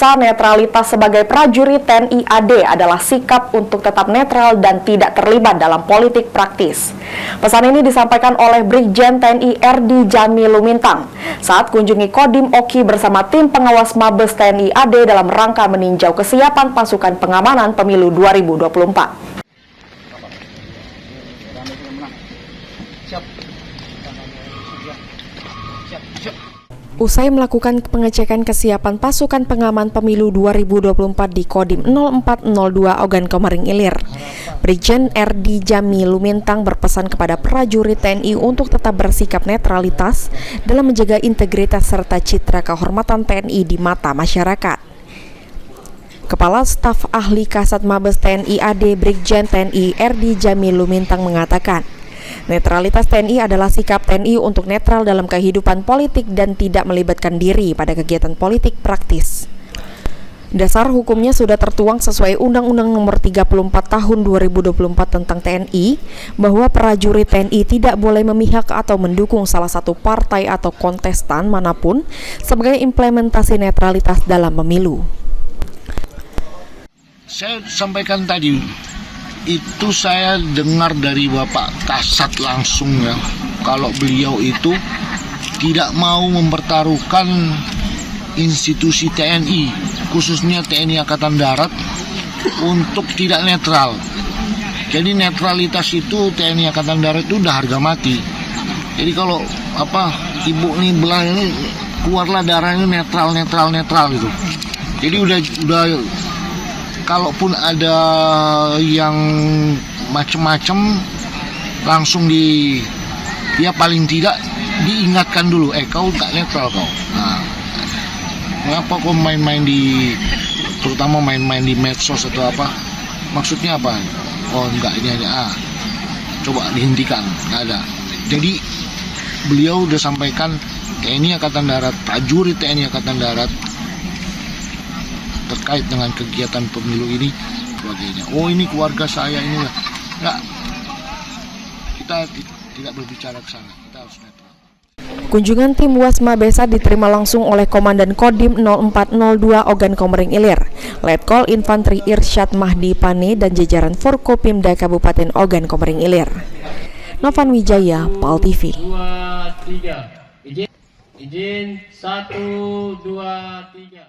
Pemirsa, netralitas sebagai prajurit TNI AD adalah sikap untuk tetap netral dan tidak terlibat dalam politik praktis. Pesan ini disampaikan oleh Brigjen TNI RD Jamil Lumintang saat kunjungi Kodim Oki bersama tim pengawas Mabes TNI AD dalam rangka meninjau kesiapan pasukan pengamanan pemilu 2024. Usai melakukan pengecekan kesiapan pasukan pengaman pemilu 2024 di Kodim 0402 Ogan Komering Ilir, Brigjen RD Jamil Lumintang berpesan kepada prajurit TNI untuk tetap bersikap netralitas dalam menjaga integritas serta citra kehormatan TNI di mata masyarakat. Kepala Staf Ahli Kasat Mabes TNI AD Brigjen TNI RD Jamil Lumintang mengatakan, netralitas TNI adalah sikap TNI untuk netral dalam kehidupan politik dan tidak melibatkan diri pada kegiatan politik praktis. Dasar hukumnya sudah tertuang sesuai Undang-Undang Nomor 34 Tahun 2024 tentang TNI, bahwa prajurit TNI tidak boleh memihak atau mendukung salah satu partai atau kontestan manapun sebagai implementasi netralitas dalam pemilu. Saya sampaikan tadi, itu saya dengar dari Bapak Kasat langsung ya, kalau beliau itu tidak mau mempertaruhkan institusi TNI, khususnya TNI Angkatan Darat, untuk tidak netral. Jadi netralitas itu TNI Angkatan Darat itu udah harga mati. Jadi kalau ibu nih belah ini keluarlah darahnya netral gitu. Jadi udah kalaupun ada yang macem-macem langsung paling tidak diingatkan dulu, kau tak netral kau. Nah, mengapa kau main-main terutama main-main di medsos atau apa? Maksudnya apa? Oh enggak, ini hanya coba dihentikan, nggak ada. Jadi beliau udah sampaikan TNI Angkatan Darat, prajurit TNI Angkatan Darat terkait dengan kegiatan pemilu ini sebagainya. Oh ini keluarga saya ini lah. Enggak. Kita tidak berbicara ke sana. Kita harus netral. Kunjungan tim Wasmabesa diterima langsung oleh Komandan Kodim 0402 Ogan Komering Ilir, Letkol Infanteri Irsyad Mahdi Pane dan jajaran Forkopimda Kabupaten Ogan Komering Ilir. Novan Wijaya, PAL TV. 2, 3. Izin 1, 2, 3.